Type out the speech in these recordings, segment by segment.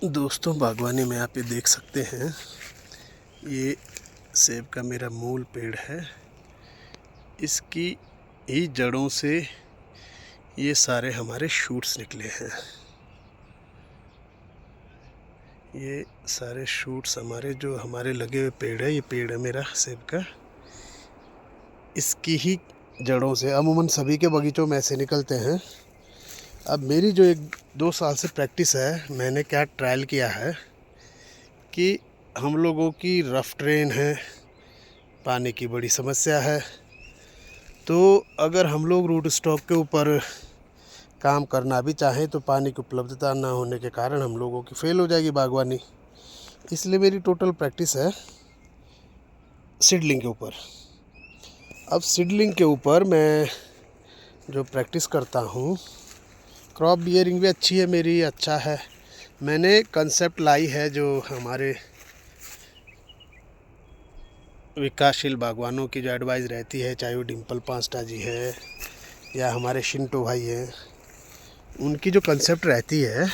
दोस्तों, बागवानी में आप ये देख सकते हैं, ये सेब का मेरा मूल पेड़ है। इसकी ही जड़ों से ये सारे हमारे शूट्स निकले हैं। ये सारे शूट्स हमारे लगे हुए पेड़ है। ये पेड़ है मेरा सेब का। इसकी ही जड़ों से अमूमन सभी के बगीचों में ऐसे निकलते हैं। अब मेरी जो 1-2 साल से प्रैक्टिस है, मैंने क्या ट्रायल किया है कि हम लोगों की रफ़ टेरेन है, पानी की बड़ी समस्या है। तो अगर हम लोग रूट स्टॉक के ऊपर काम करना भी चाहें तो पानी की उपलब्धता ना होने के कारण हम लोगों की फ़ेल हो जाएगी बागवानी। इसलिए मेरी टोटल प्रैक्टिस है सीडलिंग के ऊपर। अब सीडलिंग के ऊपर मैं जो प्रैक्टिस करता हूँ, क्रॉप बियरिंग भी अच्छी है मेरी, अच्छा है। मैंने कंसेप्ट लाई है जो हमारे विकासशील बागवानों की जो एडवाइस रहती है, चाहे वो डिम्पल पांस्टा जी है या हमारे शिंटो भाई हैं, उनकी जो कंसेप्ट रहती है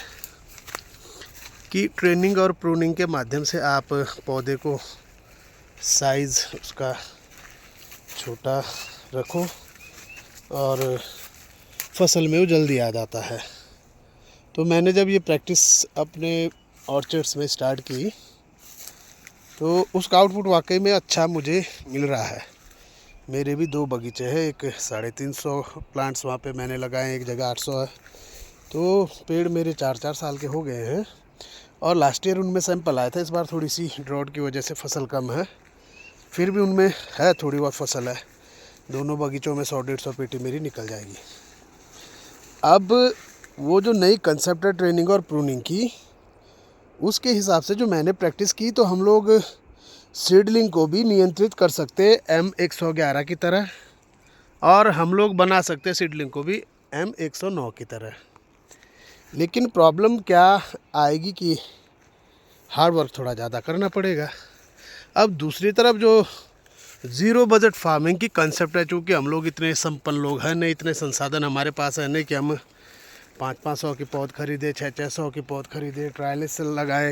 कि ट्रेनिंग और प्रूनिंग के माध्यम से आप पौधे को साइज़ उसका छोटा रखो और फसल में वो जल्दी आ जाता है। तो मैंने जब ये प्रैक्टिस अपने ऑर्चर्ड्स में स्टार्ट की तो उसका आउटपुट वाकई में अच्छा मुझे मिल रहा है। मेरे भी 2 बगीचे हैं, एक 350 प्लांट्स वहाँ पे मैंने लगाए, एक जगह 800 है। तो पेड़ मेरे 4-4 साल के हो गए हैं और लास्ट ईयर उनमें सैंपल आया था। इस बार थोड़ी सी ड्रॉट की वजह से फसल कम है, फिर भी उनमें है थोड़ी बहुत फसल है। दोनों बगीचों में 100-150 पेटी मेरी निकल जाएगी। अब वो जो नई कंसेप्ट है ट्रेनिंग और प्रूनिंग की, उसके हिसाब से जो मैंने प्रैक्टिस की, तो हम लोग सीडलिंग को भी नियंत्रित कर सकते हैं M111 की तरह, और हम लोग बना सकते हैं सीडलिंग को भी M109 की तरह। लेकिन प्रॉब्लम क्या आएगी कि हार्ड वर्क थोड़ा ज़्यादा करना पड़ेगा। अब दूसरी तरफ जो ज़ीरो बजट फार्मिंग की कंसेप्ट है, चूँकि हम लोग इतने संपन्न लोग हैं नहीं, इतने संसाधन हमारे पास है नहीं कि हम 500-500 की पौध खरीदे, 600-600 की पौध खरीदे, ट्रायलिस लगाए,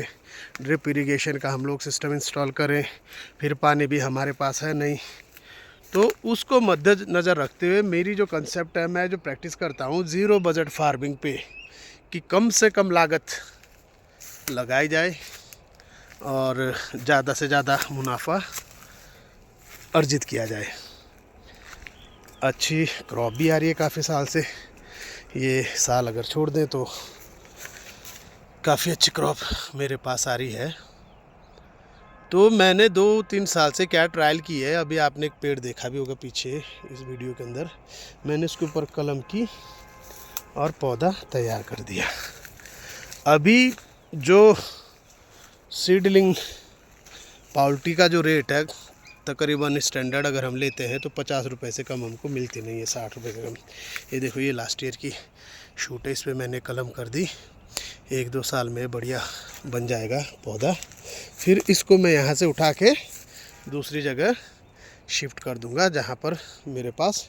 ड्रिप इरिगेशन का हम लोग सिस्टम इंस्टॉल करें, फिर पानी भी हमारे पास है नहीं। तो उसको मद्देनज़र रखते हुए मेरी जो कंसेप्ट है, मैं जो प्रैक्टिस करता हूँ ज़ीरो बजट फार्मिंग पे, कि कम से कम लागत लगाई जाए और ज़्यादा से ज़्यादा मुनाफा अर्जित किया जाए। अच्छी क्रॉप भी आ रही है काफ़ी साल से। ये साल अगर छोड़ दें तो काफ़ी अच्छी क्रॉप मेरे पास आ रही है। तो मैंने 2-3 साल से क्या ट्रायल की है, अभी आपने एक पेड़ देखा भी होगा पीछे इस वीडियो के अंदर, मैंने उसके ऊपर कलम की और पौधा तैयार कर दिया। अभी जो सीडलिंग पाउल्टी का जो रेट है, तकरीबन स्टैंडर्ड अगर हम लेते हैं तो 50 रुपये से कम हमको मिलती नहीं है, 60 रुपये से कम। ये देखो, ये लास्ट ईयर की शूट है, इस पर मैंने कलम कर दी। 1-2 साल में बढ़िया बन जाएगा पौधा। फिर इसको मैं यहाँ से उठा के दूसरी जगह शिफ्ट कर दूँगा जहाँ पर मेरे पास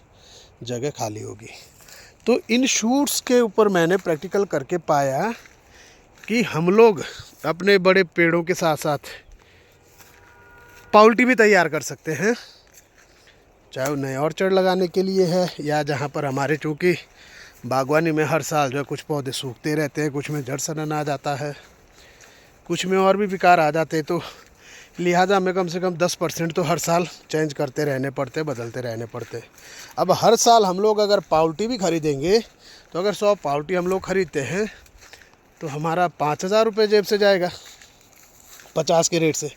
जगह खाली होगी। तो इन शूट्स के ऊपर मैंने प्रैक्टिकल करके पाया कि हम लोग अपने बड़े पेड़ों के साथ साथ पाउल्टी भी तैयार कर सकते हैं, चाहे वो नए ऑर्चर्ड लगाने के लिए है या जहाँ पर हमारे, चूँकि बागवानी में हर साल जो है कुछ पौधे सूखते रहते हैं, कुछ में जड़ सड़न आ जाता है, कुछ में और भी विकार आ जाते हैं, तो लिहाजा हमें कम से कम 10% तो हर साल चेंज करते रहने पड़ते, बदलते रहने पड़ते। अब हर साल हम लोग अगर पाउल्टी भी खरीदेंगे, तो अगर 100 पाउल्टी हम लोग खरीदते हैं तो हमारा 5,000 रुपये जेब से जाएगा 50 के रेट से।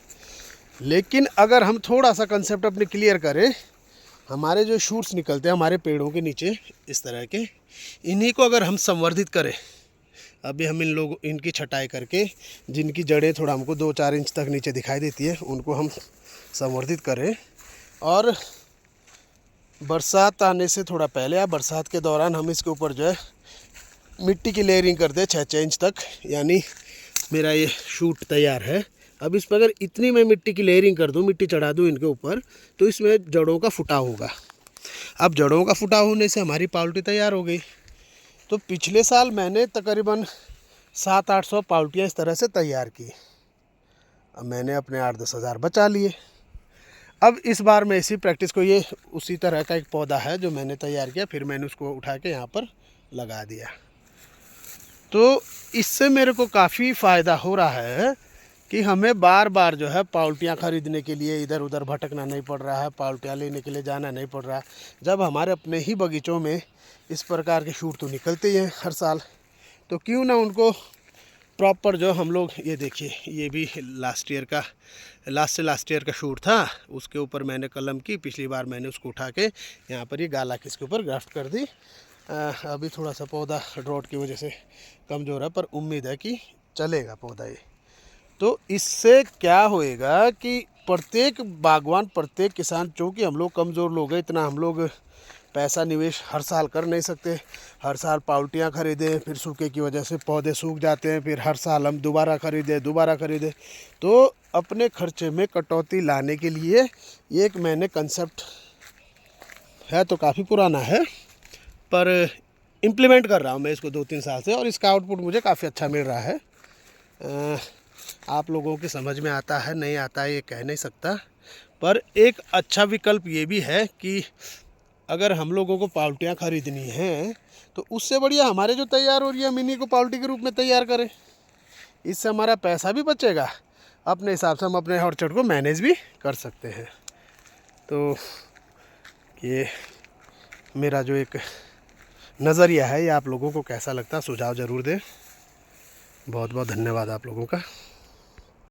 लेकिन अगर हम थोड़ा सा कंसेप्ट अपने क्लियर करें, हमारे जो शूट्स निकलते हैं हमारे पेड़ों के नीचे इस तरह के, इन्हीं को अगर हम संवर्धित करें, अभी हम इनकी छटाई करके, जिनकी जड़ें थोड़ा हमको 2-4 इंच तक नीचे दिखाई देती है, उनको हम संवर्धित करें, और बरसात आने से थोड़ा पहले या बरसात के दौरान हम इसके ऊपर जो है मिट्टी की लेयरिंग कर दें 6-6 इंच तक, यानी मेरा ये शूट तैयार है। अब इस पर अगर इतनी मैं मिट्टी की लेयरिंग कर दूं, मिट्टी चढ़ा दूं इनके ऊपर, तो इसमें जड़ों का फुटाव होगा। अब जड़ों का फुटाव होने से हमारी पाउल्टी तैयार हो गई। तो पिछले साल मैंने तकरीबन 700-800 पाउटियाँ इस तरह से तैयार की। अब मैंने अपने 8-10 हज़ार बचा लिए। अब इस बार मैं इसी प्रैक्टिस को, ये उसी तरह का एक पौधा है जो मैंने तैयार किया, फिर मैंने उसको उठा के यहाँ पर लगा दिया। तो इससे मेरे को काफ़ी फ़ायदा हो रहा है कि हमें बार बार जो है पाउटियाँ ख़रीदने के लिए इधर उधर भटकना नहीं पड़ रहा है, पाउटियाँ लेने के लिए जाना नहीं पड़ रहा है। जब हमारे अपने ही बगीचों में इस प्रकार के शूट तो निकलते ही हैं हर साल, तो क्यों ना उनको प्रॉपर जो हम लोग, ये देखिए ये भी लास्ट ईयर का शूट था, उसके ऊपर मैंने कलम की। पिछली बार मैंने उसको उठा के यहाँ पर ये गाला के इसके ऊपर ग्राफ्ट कर दी। अभी थोड़ा सा पौधा ड्रॉट की वजह से कमज़ोर है, पर उम्मीद है कि चलेगा पौधा ये। तो इससे क्या होएगा कि प्रत्येक बागवान, प्रत्येक किसान, चूँकि हम लोग कमज़ोर लोग हैं, इतना हम लोग पैसा निवेश हर साल कर नहीं सकते। हर साल पाउटियाँ खरीदें, फिर सूखे की वजह से पौधे सूख जाते हैं, फिर हर साल हम दोबारा खरीदें। तो अपने खर्चे में कटौती लाने के लिए ये एक मैंने कंसेप्ट है, तो काफ़ी पुराना है, पर इम्प्लीमेंट कर रहा हूँ मैं इसको 2-3 साल से, और इसका आउटपुट मुझे काफ़ी अच्छा मिल रहा है। आप लोगों की समझ में आता है नहीं आता है ये कह नहीं सकता, पर एक अच्छा विकल्प ये भी है कि अगर हम लोगों को पाउटियाँ ख़रीदनी हैं तो उससे बढ़िया हमारे जो तैयार हो रही है मिनी को पाउटी के रूप में तैयार करें। इससे हमारा पैसा भी बचेगा, अपने हिसाब से हम अपने ऑर्चर्ड को मैनेज भी कर सकते हैं। तो ये मेरा जो एक नज़रिया है, ये आप लोगों को कैसा लगता है, सुझाव ज़रूर दें। बहुत बहुत धन्यवाद आप लोगों का।